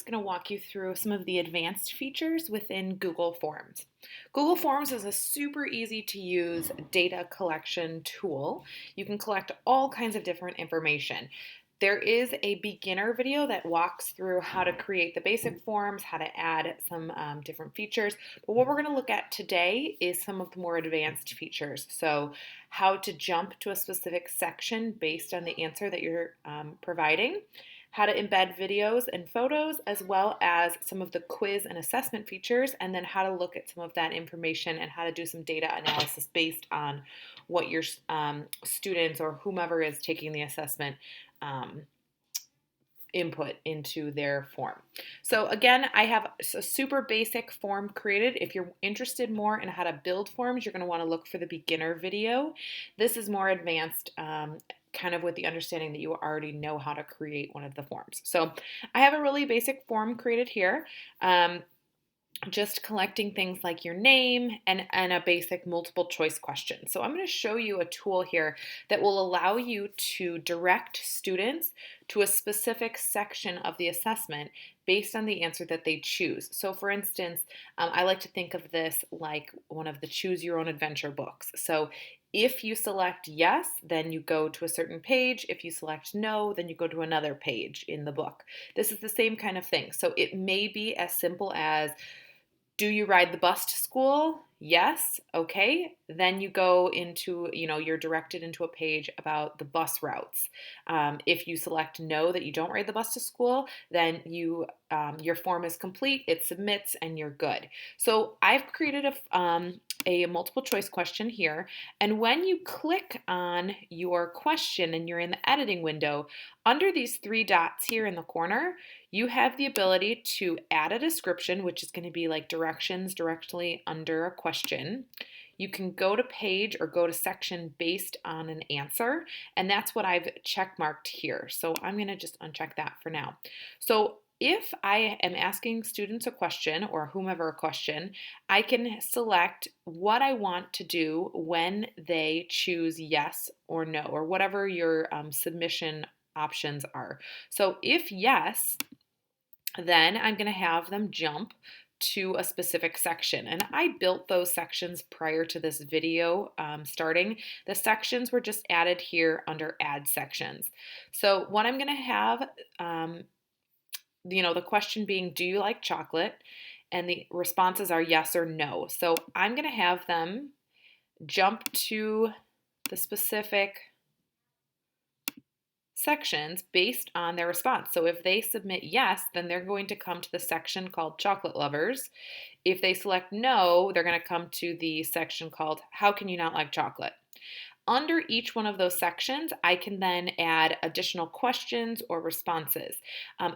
just going to walk you through some of the advanced features within Google Forms. Google Forms is a super easy to use data collection tool. You can collect all kinds of different information. There is a beginner video that walks through how to create the basic forms, how to add some different features. But what we're going to look at today is some of the more advanced features. So how to jump to a specific section based on the answer that you're providing, how to embed videos and photos, as well as some of the quiz and assessment features, and then how to look at some of that information and how to do some data analysis based on what your students or whomever is taking the assessment input into their form. So again, I have a super basic form created. If you're interested more in how to build forms, you're going to want to look for the beginner video. This is more advanced, kind of with the understanding that you already know how to create one of the forms. So I have a really basic form created here. Just collecting things like your name and a basic multiple choice question. So I'm going to show you a tool here that will allow you to direct students to a specific section of the assessment based on the answer that they choose. So for instance, I like to think of this like one of the choose your own adventure books. So if you select yes, then you go to a certain page. If you select no, then you go to another page in the book. This is the same kind of thing. So it may be as simple as, do you ride the bus to school? Yes. Okay. Then you go into, you're directed into a page about the bus routes. If you select no, that you don't ride the bus to school, then your form is complete, it submits, and you're good. So I've created a multiple choice question here. And when you click on your question and you're in the editing window, under these three dots here in the corner, you have the ability to add a description, which is going to be like directions directly under a question. You can go to page or go to section based on an answer, and that's what I've check marked here. So I'm going to just uncheck that for now. So if I am asking students a question or whomever a question, I can select what I want to do when they choose yes or no, or whatever your submission options are. So if yes, then I'm going to have them jump to a specific section. And I built those sections prior to this video starting. The sections were just added here under add sections. So what I'm going to have, the question being, do you like chocolate? And the responses are yes or no. So I'm going to have them jump to the specific sections based on their response. So if they submit yes, then they're going to come to the section called chocolate lovers. If they select no, they're going to come to the section called how can you not like chocolate? Under each one of those sections, I can then add additional questions or responses.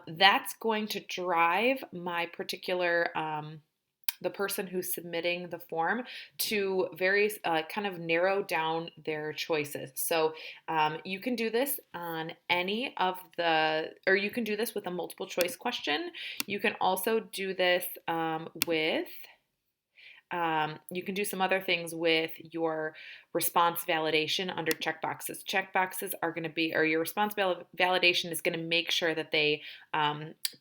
That's going to drive my particular the person who's submitting the form to very kind of narrow down their choices. So you can do this on or you can do this with a multiple choice question. You can also do this you can do some other things with your response validation under checkboxes. Checkboxes are going to be, or your response validation is going to make sure that they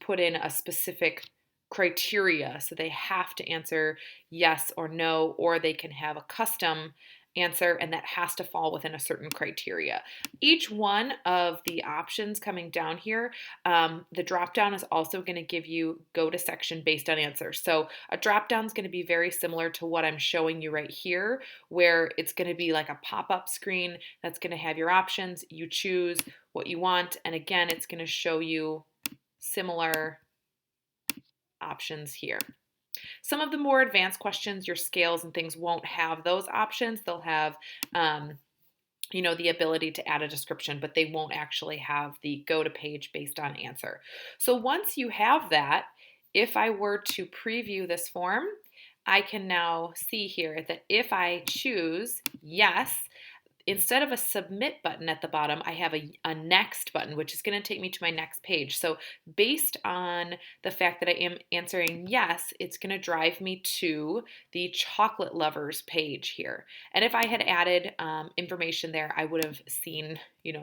put in a specific criteria. So they have to answer yes or no, or they can have a custom answer, and that has to fall within a certain criteria. Each one of the options coming down here, the drop down is also going to give you go to section based on answer. So a drop down is going to be very similar to what I'm showing you right here, where it's going to be like a pop-up screen that's going to have your options. You choose what you want, and again, it's going to show you similar options here. Some of the more advanced questions, your scales and things won't have those options. They'll have, the ability to add a description, but they won't actually have the go to page based on answer. So once you have that, if I were to preview this form, I can now see here that if I choose yes, instead of a submit button at the bottom, I have a next button, which is going to take me to my next page. So based on the fact that I am answering yes, it's going to drive me to the chocolate lovers page here. And if I had added information there, I would have seen,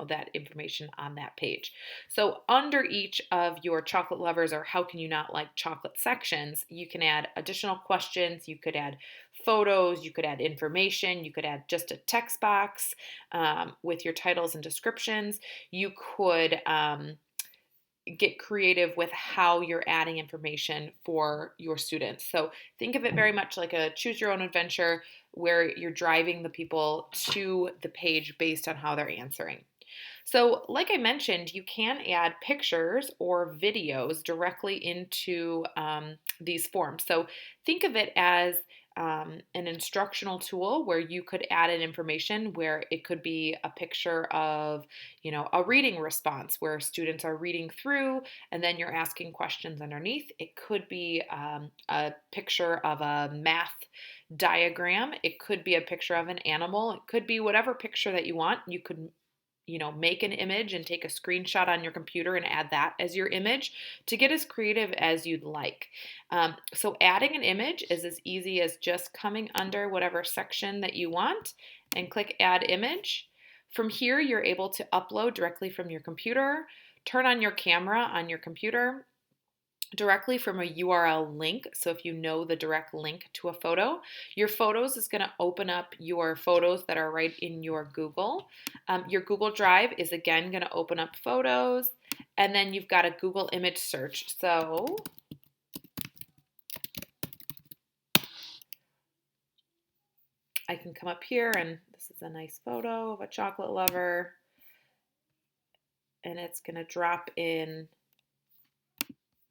that information on that page. So under each of your chocolate lovers or how can you not like chocolate sections, you can add additional questions, you could add photos, you could add information, you could add just a text box with your titles and descriptions. You could get creative with how you're adding information for your students. So think of it very much like a choose your own adventure where you're driving the people to the page based on how they're answering. So, like I mentioned, you can add pictures or videos directly into these forms. So, think of it as an instructional tool where you could add in information where it could be a picture of, a reading response where students are reading through and then you're asking questions underneath. It could be a picture of a math diagram. It could be a picture of an animal. It could be whatever picture that you want. You could make an image and take a screenshot on your computer and add that as your image to get as creative as you'd like. So adding an image is as easy as just coming under whatever section that you want and click Add Image. From here, you're able to upload directly from your computer, turn on your camera on your computer, directly from a URL link. So if you know the direct link to a photo, your photos is going to open up your photos that are right in your Google. Your Google Drive is again going to open up photos, and then you've got a Google image search. So I can come up here, and this is a nice photo of a chocolate lover, and it's going to drop in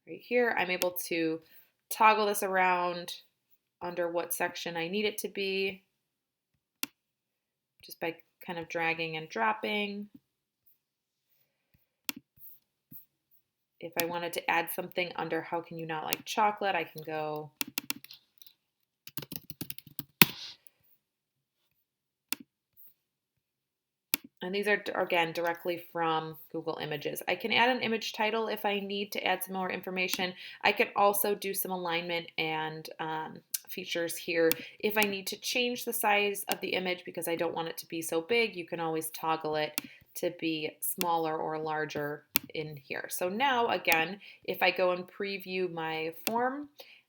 right here. I'm able to toggle this around under what section I need it to be just by kind of dragging and dropping. If I wanted to add something under how can you not like chocolate, I can go and these are, again, directly from Google Images. I can add an image title if I need to add some more information. I can also do some alignment and features here. If I need to change the size of the image because I don't want it to be so big, you can always toggle it to be smaller or larger in here. So now, again, if I go and preview my form,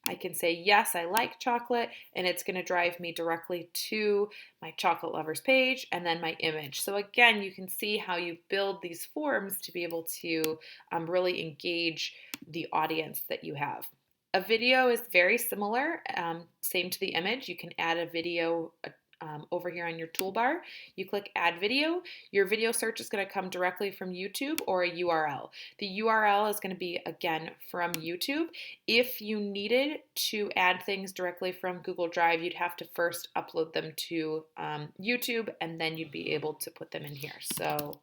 I can say, yes, I like chocolate, and it's going to drive me directly to my chocolate lovers page and then my image. So again, you can see how you build these forms to be able to really engage the audience that you have. A video is very similar, same to the image. You can add a video over here on your toolbar. You click Add Video. Your video search is going to come directly from YouTube or a URL. The URL is going to be, again, from YouTube. If you needed to add things directly from Google Drive, you'd have to first upload them to YouTube, and then you'd be able to put them in here. So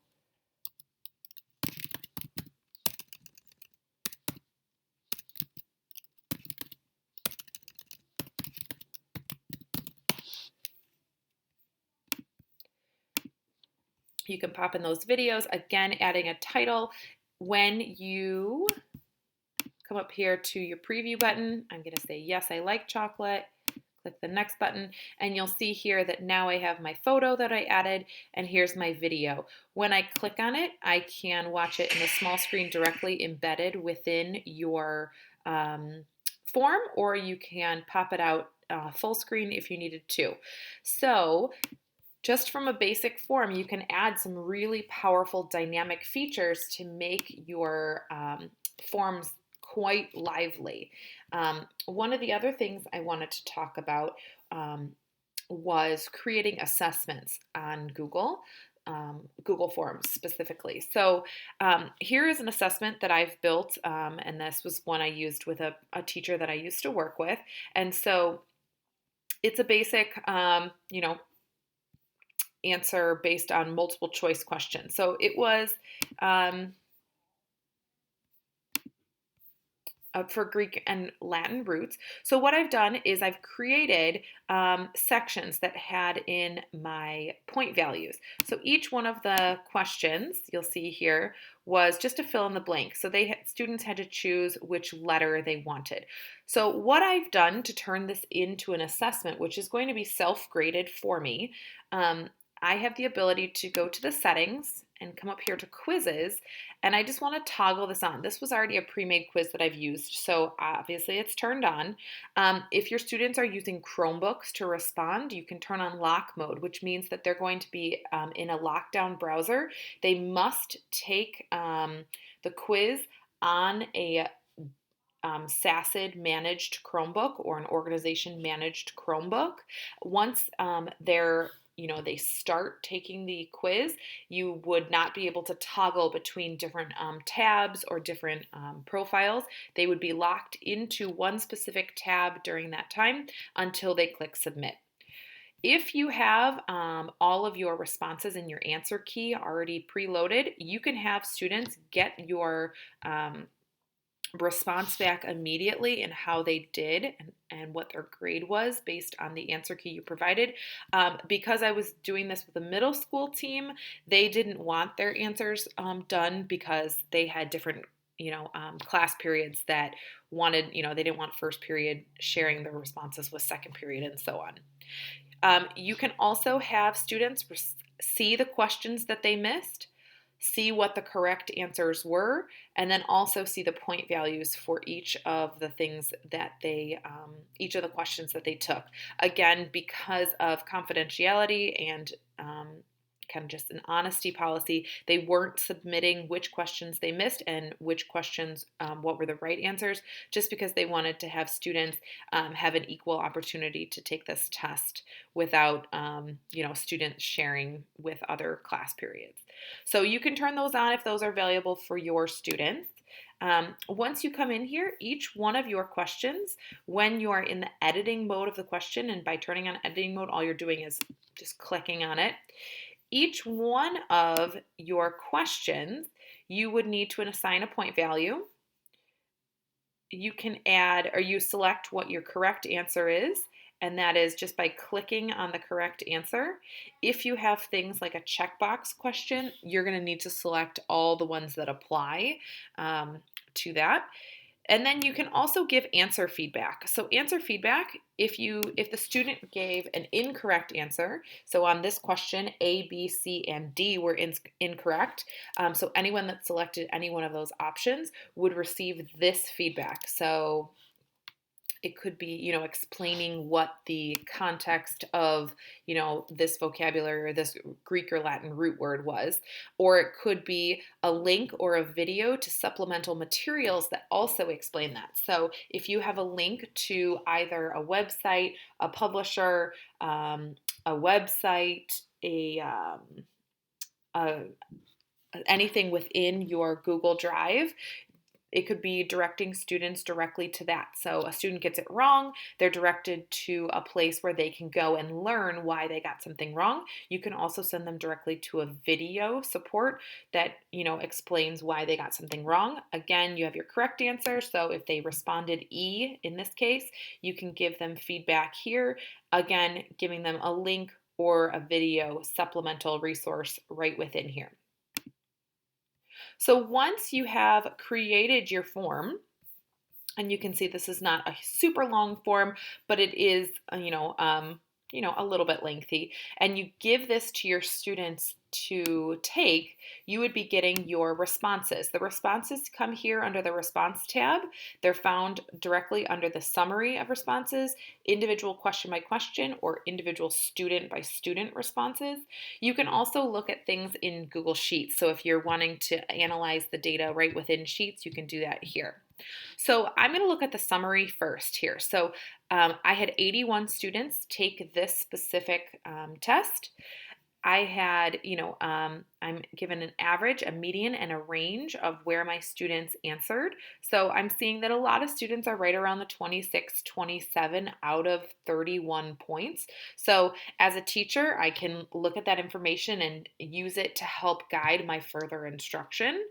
you can pop in those videos, again, adding a title. When you come up here to your preview button, I'm going to say, yes, I like chocolate. Click the next button, and you'll see here that now I have my photo that I added, and here's my video. When I click on it, I can watch it in the small screen directly embedded within your form, or you can pop it out full screen if you needed to. So just from a basic form, you can add some really powerful dynamic features to make your forms quite lively. One of the other things I wanted to talk about was creating assessments on Google. Google Forms specifically. So here is an assessment that I've built, and this was one I used with a teacher that I used to work with. And so it's a basic, answer based on multiple choice questions. So it was for Greek and Latin roots. So what I've done is I've created sections that had in my point values. So each one of the questions you'll see here was just to fill in the blank. So students had to choose which letter they wanted. So what I've done to turn this into an assessment, which is going to be self-graded for me, I have the ability to go to the settings and come up here to quizzes, and I just want to toggle this on. This was already a pre-made quiz that I've used, so obviously it's turned on. If your students are using Chromebooks to respond, you can turn on lock mode, which means that they're going to be in a lockdown browser. They must take the quiz on a SACID managed Chromebook or an organization managed Chromebook. Once they start taking the quiz, you would not be able to toggle between different tabs or different profiles. They would be locked into one specific tab during that time until they click submit. If you have all of your responses in your answer key already preloaded, you can have students get your response back immediately and how they did and what their grade was based on the answer key you provided. Because I was doing this with a middle school team, they didn't want their answers done because they had different class periods that wanted, they didn't want first period sharing their responses with second period and so on. You can also have students see the questions that they missed, see what the correct answers were, and then also see the point values for each of the things that each of the questions that they took. Again, because of confidentiality and kind of just an honesty policy, they weren't submitting which questions they missed and which questions, what were the right answers, just because they wanted to have students have an equal opportunity to take this test without, students sharing with other class periods. So you can turn those on if those are valuable for your students. Once you come in here, each one of your questions, when you are in the editing mode of the question, and by turning on editing mode, all you're doing is just clicking on it. Each one of your questions, you would need to assign a point value. You can add, or you select what your correct answer is, and that is just by clicking on the correct answer. If you have things like a checkbox question, you're going to need to select all the ones that apply to that. And then you can also give answer feedback. So answer feedback, if the student gave an incorrect answer, so on this question, A, B, C, and D were incorrect, so anyone that selected any one of those options would receive this feedback. So it could be, explaining what the context of, this vocabulary or this Greek or Latin root word was, or it could be a link or a video to supplemental materials that also explain that. So if you have a link to either a website, a publisher, a website, anything within your Google Drive, it could be directing students directly to that. So a student gets it wrong, they're directed to a place where they can go and learn why they got something wrong. You can also send them directly to a video support that, explains why they got something wrong. Again, you have your correct answer. So if they responded E in this case, you can give them feedback here. Again, giving them a link or a video supplemental resource right within here. So once you have created your form, and you can see this is not a super long form, but it is, a little bit lengthy, and you give this to your students to take, you would be getting your responses. The responses come here under the response tab. They're found directly under the summary of responses, individual question by question, or individual student by student responses. You can also look at things in Google Sheets. So if you're wanting to analyze the data right within Sheets, you can do that here. So I'm going to look at the summary first here. So I had 81 students take this specific test. I had, I'm given an average, a median, and a range of where my students answered. So I'm seeing that a lot of students are right around the 26, 27 out of 31 points. So as a teacher, I can look at that information and use it to help guide my further instruction,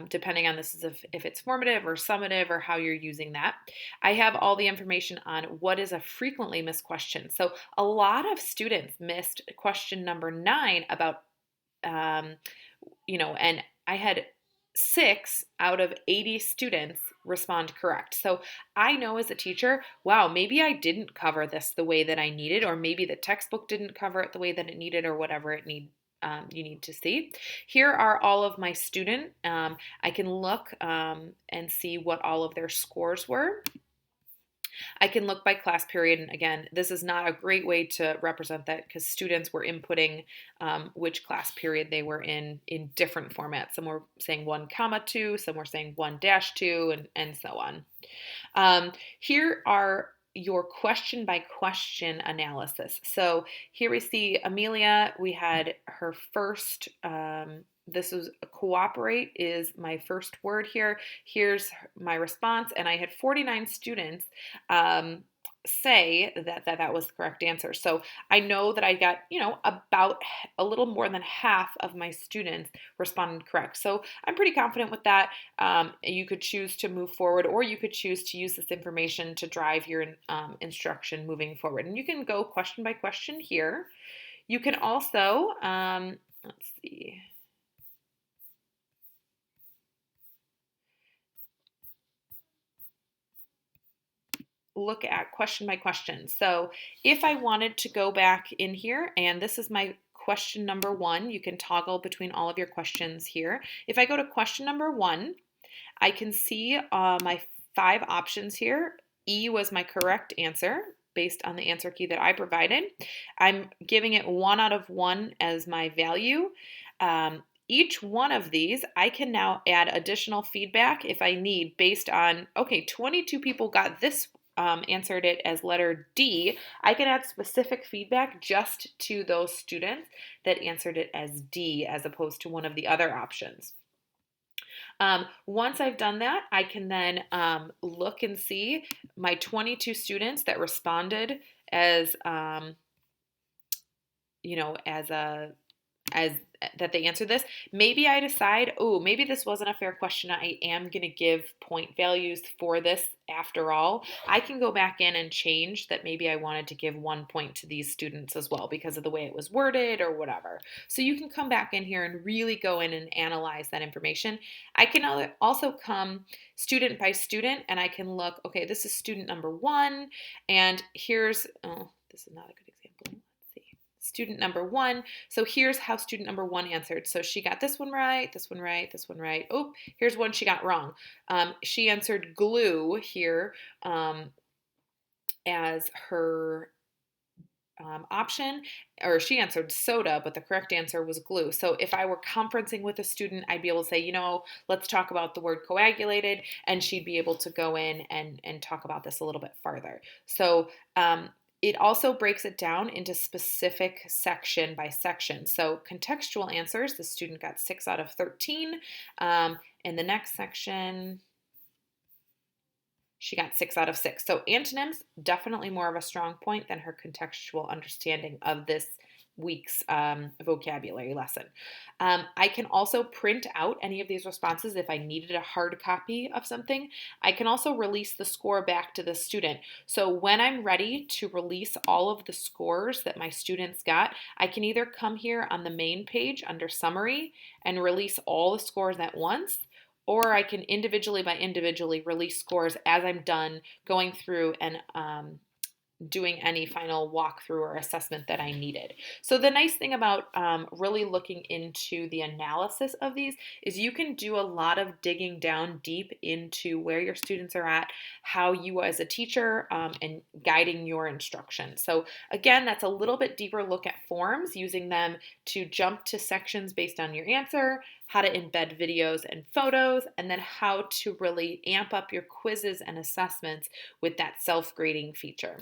depending on if it's formative or summative or how you're using that. I have all the information on what is a frequently missed question. So a lot of students missed question number 9 about and I had 6 out of 80 students respond correct. So I know as a teacher, wow, maybe I didn't cover this the way that I needed, or maybe the textbook didn't cover it the way that it needed, or whatever it you need to see. Here are all of my student. I can look and see what all of their scores were. I can look by class period, and again, this is not a great way to represent that because students were inputting which class period they were in different formats. Some were saying 1, 2, some were saying 1-2, and so on. Here are your question by question analysis. So here we see Amelia, we had her first, this was cooperate is my first word here. Here's my response, and I had 49 students say that was the correct answer. So I know that I got, about a little more than half of my students responded correct. So I'm pretty confident with that. You could choose to move forward, or you could choose to use this information to drive your instruction moving forward. And you can go question by question here. You can also, let's see. Look at question by question. So if I wanted to go back in here, and this is my question number 1, you can toggle between all of your questions here. If I go to question number 1, I can see my 5 options here. E was my correct answer based on the answer key that I provided. I'm giving it 1 out of 1 as my value. Each one of these, I can now add additional feedback if I need based on, okay, 22 people got this answered it as letter D. I can add specific feedback just to those students that answered it as D as opposed to one of the other options. Once I've done that, I can then look and see my 22 students that responded as, as that they answered this. Maybe I decide, oh, maybe this wasn't a fair question. I am going to give point values for this after all. I can go back in and change that. Maybe I wanted to give 1 point to these students as well because of the way it was worded or whatever. So you can come back in here and really go in and analyze that information. I can also come student by student, and I can look, okay, this is student number 1, and here's, oh, this is not a good example. Student number 1. So here's how student number 1 answered. So she got this one right, this one right, this one right. Oh, here's one she got wrong. She answered glue here as her option, or she answered soda, but the correct answer was glue. So if I were conferencing with a student, I'd be able to say, let's talk about the word coagulated, and she'd be able to go in and talk about this a little bit farther. So it also breaks it down into specific section by section. So contextual answers, the student got 6 out of 13. In the next section, she got 6 out of 6. So antonyms, definitely more of a strong point than her contextual understanding of this week's vocabulary lesson. I can also print out any of these responses if I needed a hard copy of something. I can also release the score back to the student. So when I'm ready to release all of the scores that my students got, I can either come here on the main page under summary and release all the scores at once, or I can individually release scores as I'm done going through and doing any final walkthrough or assessment that I needed. So the nice thing about really looking into the analysis of these is you can do a lot of digging down deep into where your students are at, how you as a teacher and guiding your instruction. So again, that's a little bit deeper look at forms, using them to jump to sections based on your answer, how to embed videos and photos, and then how to really amp up your quizzes and assessments with that self-grading feature.